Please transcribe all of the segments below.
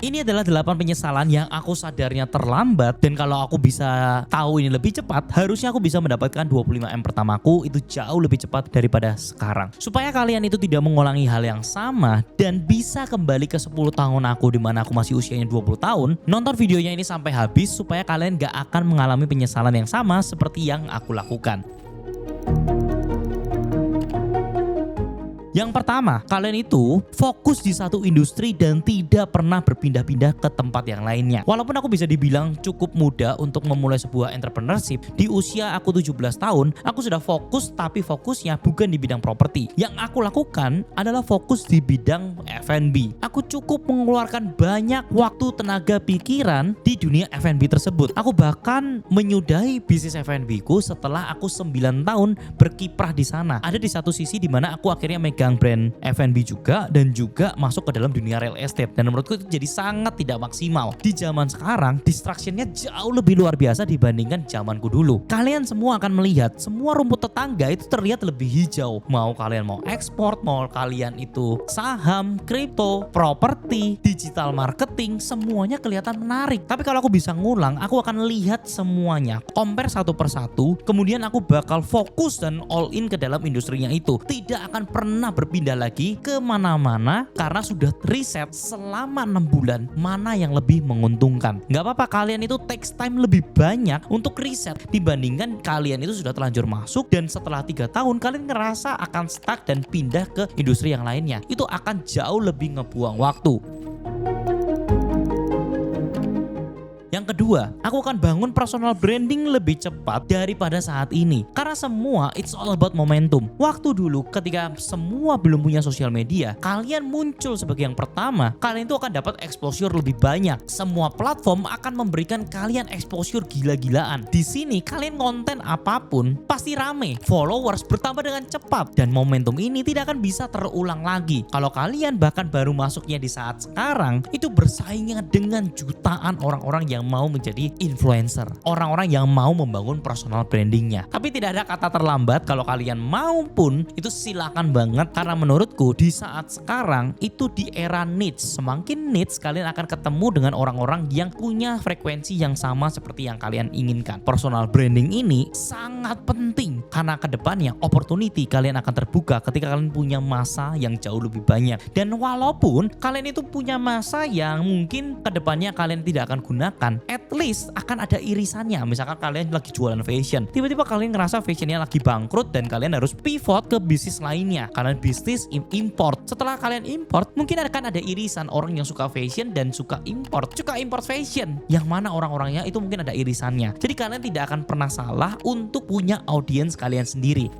Ini adalah 8 penyesalan yang aku sadarnya terlambat, dan kalau aku bisa tahu ini lebih cepat, harusnya aku bisa mendapatkan 25M pertamaku itu jauh lebih cepat daripada sekarang. Supaya kalian itu tidak mengulangi hal yang sama dan bisa kembali ke 10 tahun aku di mana aku masih usianya 20 tahun, nonton videonya ini sampai habis supaya kalian gak akan mengalami penyesalan yang sama seperti yang aku lakukan. Yang pertama, kalian itu fokus di satu industri dan tidak pernah berpindah-pindah ke tempat yang lainnya. Walaupun aku bisa dibilang cukup muda untuk memulai sebuah entrepreneurship, di usia aku 17 tahun, aku sudah fokus, tapi fokusnya bukan di bidang properti. Yang aku lakukan adalah fokus di bidang F&B. Aku cukup mengeluarkan banyak waktu, tenaga, pikiran di dunia F&B tersebut. Aku bahkan menyudahi bisnis F&B ku setelah aku 9 tahun berkiprah di sana. Ada di satu sisi di mana aku akhirnya megang brand F&B juga dan juga masuk ke dalam dunia real estate, dan menurutku itu jadi sangat tidak maksimal. Di zaman sekarang distractionnya jauh lebih luar biasa dibandingkan zamanku dulu. Kalian semua akan melihat semua rumput tetangga itu terlihat lebih hijau. Mau kalian mau ekspor, mau kalian itu saham, kripto, properti, digital marketing, semuanya kelihatan menarik. Tapi kalau aku bisa ngulang, aku akan lihat semuanya, compare satu persatu, kemudian aku bakal fokus dan all in ke dalam industrinya itu. Tidak akan pernah berpindah lagi ke mana-mana karena sudah riset selama 6 bulan mana yang lebih menguntungkan. Gak apa-apa kalian itu takes time lebih banyak untuk riset dibandingkan kalian itu sudah terlanjur masuk dan setelah 3 tahun kalian ngerasa akan stuck dan pindah ke industri yang lainnya. Itu akan jauh lebih ngebuang waktu. Yang kedua, aku akan bangun personal branding lebih cepat daripada saat ini. Karena semua it's all about momentum. Waktu dulu ketika semua belum punya sosial media, kalian muncul sebagai yang pertama, kalian itu akan dapat exposure lebih banyak. Semua platform akan memberikan kalian exposure gila-gilaan. Di sini kalian konten apapun pasti rame, followers bertambah dengan cepat, dan momentum ini tidak akan bisa terulang lagi. Kalau kalian bahkan baru masuknya di saat sekarang, itu bersaingnya dengan jutaan orang-orang yang mau menjadi influencer, orang-orang yang mau membangun personal brandingnya. Tapi tidak ada kata terlambat. Kalau kalian mau pun itu silakan banget, karena menurutku di saat sekarang itu di era niche. Semakin niche kalian akan ketemu dengan orang-orang yang punya frekuensi yang sama seperti yang kalian inginkan. Personal branding ini sangat penting karena kedepannya opportunity kalian akan terbuka ketika kalian punya masa yang jauh lebih banyak. Dan walaupun kalian itu punya masa yang mungkin kedepannya kalian tidak akan gunakan, at least akan ada irisannya. Misalkan kalian lagi jualan fashion, tiba-tiba kalian ngerasa fashionnya lagi bangkrut dan kalian harus pivot ke bisnis lainnya. Kalian bisnis import. Setelah kalian import, mungkin akan ada irisan orang yang suka fashion dan suka import fashion, yang mana orang-orangnya itu mungkin ada irisannya. Jadi kalian tidak akan pernah salah untuk punya audiens kalian sendiri.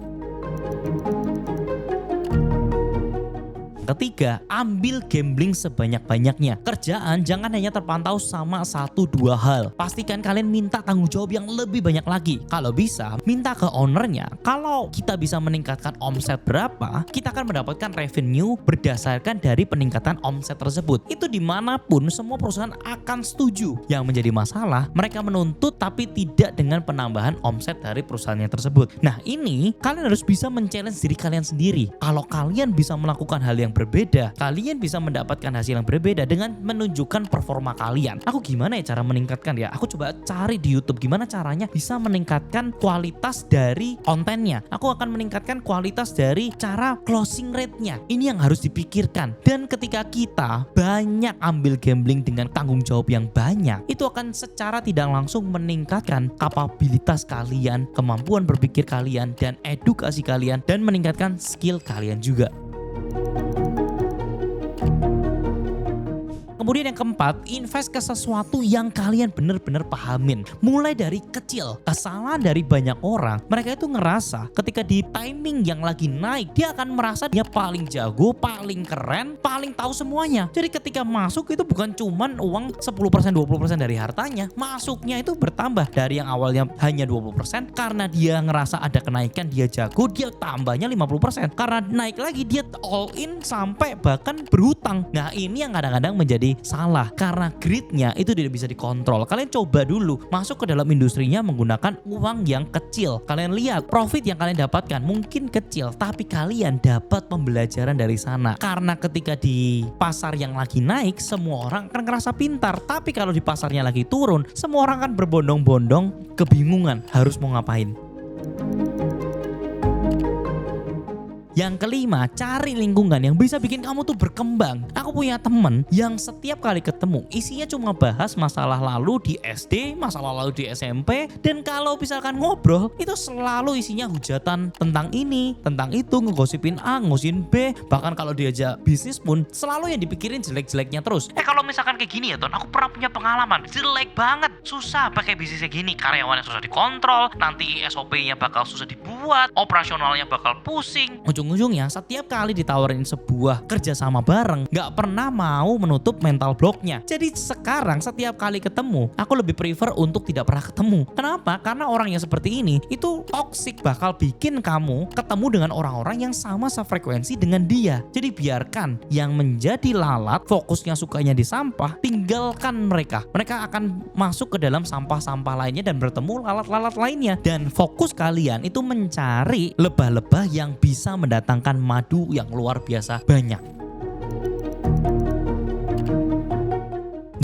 Ketiga, ambil gambling sebanyak-banyaknya. Kerjaan jangan hanya terpantau sama 1-2 hal. Pastikan kalian minta tanggung jawab yang lebih banyak lagi. Kalau bisa, minta ke ownernya. Kalau kita bisa meningkatkan omset berapa, kita akan mendapatkan revenue berdasarkan dari peningkatan omset tersebut. Itu dimanapun semua perusahaan akan setuju. Yang menjadi masalah, mereka menuntut tapi tidak dengan penambahan omset dari perusahaannya tersebut. Nah ini, kalian harus bisa men-challenge diri kalian sendiri. Kalau kalian bisa melakukan hal yang berbeda, kalian bisa mendapatkan hasil yang berbeda dengan menunjukkan performa kalian. Aku gimana ya cara meningkatkan ya? Aku coba cari di YouTube gimana caranya bisa meningkatkan kualitas dari kontennya. Aku akan meningkatkan kualitas dari cara closing rate-nya. Ini yang harus dipikirkan. Dan ketika kita banyak ambil gambling dengan tanggung jawab yang banyak, itu akan secara tidak langsung meningkatkan kapabilitas kalian, kemampuan berpikir kalian, dan edukasi kalian, dan meningkatkan skill kalian juga. Kemudian yang keempat, invest ke sesuatu yang kalian benar-benar pahamin. Mulai dari kecil. Kesalahan dari banyak orang, mereka itu ngerasa ketika di timing yang lagi naik, dia akan merasa dia paling jago, paling keren, paling tahu semuanya. Jadi ketika masuk itu bukan cuman uang 10%, 20% dari hartanya. Masuknya itu bertambah dari yang awalnya hanya 20%. Karena dia ngerasa ada kenaikan, dia jago, dia tambahnya 50%. Karena naik lagi, dia all in sampai bahkan berhutang. Nah ini yang kadang-kadang menjadi menjadi salah karena greednya itu tidak bisa dikontrol. Kalian coba dulu masuk ke dalam industrinya menggunakan uang yang kecil. Kalian lihat profit yang kalian dapatkan mungkin kecil, tapi kalian dapat pembelajaran dari sana. Karena ketika di pasar yang lagi naik, semua orang akan ngerasa pintar. Tapi kalau di pasarnya lagi turun, semua orang akan berbondong-bondong, kebingungan harus mau ngapain. Yang kelima, cari lingkungan yang bisa bikin kamu tuh berkembang. Aku punya temen yang setiap kali ketemu isinya cuma bahas masalah lalu di SD, masalah lalu di SMP, dan kalau misalkan ngobrol itu selalu isinya hujatan tentang ini, tentang itu, ngegosipin A, ngegosipin B. Bahkan kalau diajak bisnis pun selalu yang dipikirin jelek-jeleknya terus. Kalau misalkan kayak gini ya Ton, aku pernah punya pengalaman jelek banget, susah pakai bisnisnya gini, karyawannya susah dikontrol, nanti SOP-nya bakal susah dibuat, operasionalnya bakal pusing. Ujung-ujungnya setiap kali ditawarin sebuah kerjasama bareng gak pernah mau menutup mental blocknya. Jadi sekarang setiap kali ketemu aku lebih prefer untuk tidak pernah ketemu. Kenapa? Karena orang yang seperti ini itu toxic, bakal bikin kamu ketemu dengan orang-orang yang sama sefrekuensi dengan dia. Jadi biarkan yang menjadi lalat fokusnya sukanya di sampah, tinggalkan mereka. Mereka akan masuk ke dalam sampah-sampah lainnya dan bertemu lalat-lalat lainnya. Dan fokus kalian itu mencari lebah-lebah yang bisa mendatangkan madu yang luar biasa banyak.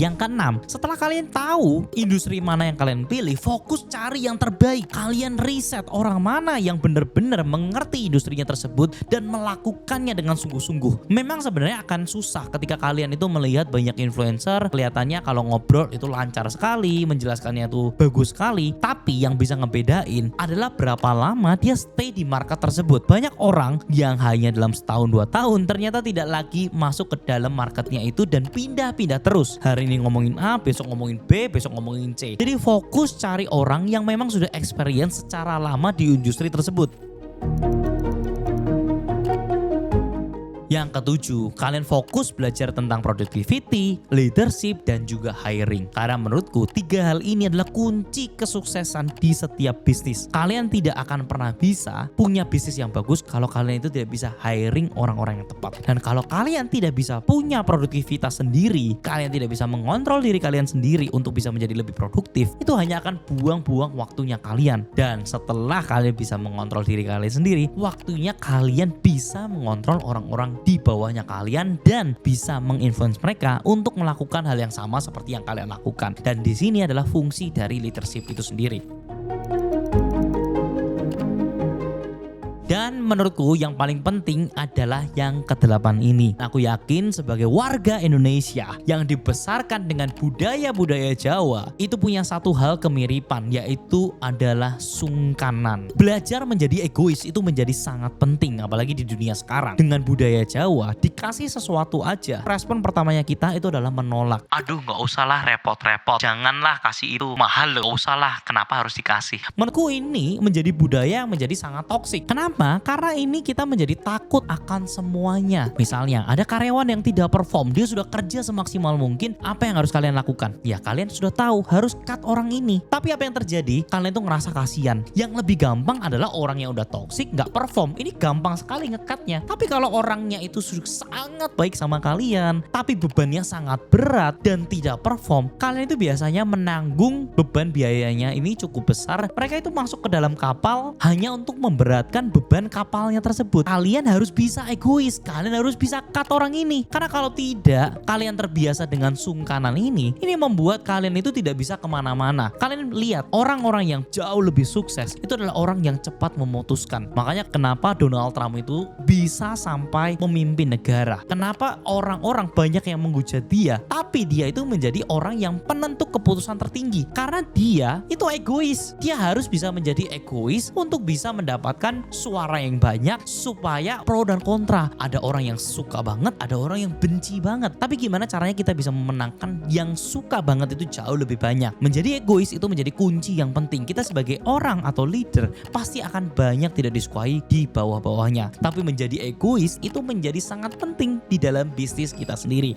Yang keenam, setelah kalian tahu industri mana yang kalian pilih, fokus cari yang terbaik. Kalian riset orang mana yang benar-benar mengerti industrinya tersebut dan melakukannya dengan sungguh-sungguh. Memang sebenarnya akan susah ketika kalian itu melihat banyak influencer, kelihatannya kalau ngobrol itu lancar sekali, menjelaskannya itu bagus sekali. Tapi yang bisa ngebedain adalah berapa lama dia stay di market tersebut. Banyak orang yang hanya dalam setahun 2 tahun ternyata tidak lagi masuk ke dalam marketnya itu dan pindah-pindah terus. Hari ini ngomongin A, besok ngomongin B, besok ngomongin C. Jadi fokus cari orang yang memang sudah experience secara lama di industri tersebut. Yang ketujuh, kalian fokus belajar tentang productivity, leadership, dan juga hiring. Karena menurutku 3 hal ini adalah kunci kesuksesan di setiap bisnis. Kalian tidak akan pernah bisa punya bisnis yang bagus kalau kalian itu tidak bisa hiring orang-orang yang tepat. Dan kalau kalian tidak bisa punya produktivitas sendiri, kalian tidak bisa mengontrol diri kalian sendiri untuk bisa menjadi lebih produktif, itu hanya akan buang-buang waktunya kalian. Dan setelah kalian bisa mengontrol diri kalian sendiri, waktunya kalian bisa mengontrol orang-orang di bawahnya kalian dan bisa menginfluence mereka untuk melakukan hal yang sama seperti yang kalian lakukan. Dan di sini adalah fungsi dari leadership itu sendiri. Dan menurutku yang paling penting adalah yang ke-8 ini. Aku yakin sebagai warga Indonesia yang dibesarkan dengan budaya-budaya Jawa, itu punya satu hal kemiripan, yaitu adalah sungkanan. Belajar menjadi egois itu menjadi sangat penting, apalagi di dunia sekarang. Dengan budaya Jawa, dikasih sesuatu aja, respon pertamanya kita itu adalah menolak. Aduh, gak usah lah repot-repot, janganlah kasih itu, mahal loh, gak usah lah, kenapa harus dikasih? Menurutku ini menjadi budaya yang menjadi sangat toksik. Kenapa? Karena ini kita menjadi takut akan semuanya. Misalnya ada karyawan yang tidak perform, dia sudah kerja semaksimal mungkin, apa yang harus kalian lakukan? Ya kalian sudah tahu harus cut orang ini. Tapi apa yang terjadi? Kalian tuh ngerasa kasihan. Yang lebih gampang adalah orang yang udah toksik gak perform. Ini gampang sekali ngecutnya. Tapi kalau orangnya itu sudah sangat baik sama kalian, tapi bebannya sangat berat dan tidak perform, kalian itu biasanya menanggung beban biayanya ini cukup besar. Mereka itu masuk ke dalam kapal hanya untuk memberatkan beban kapalnya tersebut. Kalian harus bisa egois, kalian harus bisa cut orang ini. Karena kalau tidak, kalian terbiasa dengan sungkanan ini membuat kalian itu tidak bisa kemana-mana. Kalian lihat orang-orang yang jauh lebih sukses itu adalah orang yang cepat memutuskan. Makanya kenapa Donald Trump itu bisa sampai memimpin negara. Kenapa orang-orang banyak yang menghujat dia, tapi dia itu menjadi orang yang penentu keputusan tertinggi. Karena dia itu egois. Dia harus bisa menjadi egois untuk bisa mendapatkan suara yang banyak supaya pro dan kontra. Ada orang yang suka banget, ada orang yang benci banget. Tapi gimana caranya kita bisa memenangkan yang suka banget itu jauh lebih banyak. Menjadi egois itu menjadi kunci yang penting. Kita sebagai orang atau leader pasti akan banyak tidak disukai di bawah-bawahnya. Tapi menjadi egois itu menjadi sangat penting di dalam bisnis kita sendiri.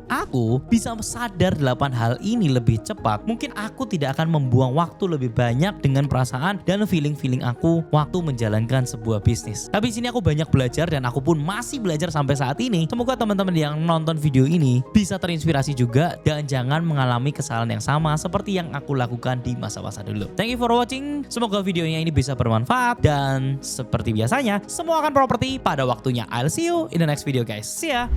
Aku aku bisa sadar 8 hal ini lebih cepat, mungkin aku tidak akan membuang waktu lebih banyak dengan perasaan dan feeling-feeling aku waktu menjalankan sebuah bisnis. Tapi di sini aku banyak belajar dan aku pun masih belajar sampai saat ini. Semoga teman-teman yang nonton video ini bisa terinspirasi juga dan jangan mengalami kesalahan yang sama seperti yang aku lakukan di masa-masa dulu. Thank you for watching. Semoga videonya ini bisa bermanfaat dan seperti biasanya semua akan properti pada waktunya. I'll see you in the next video guys. See ya.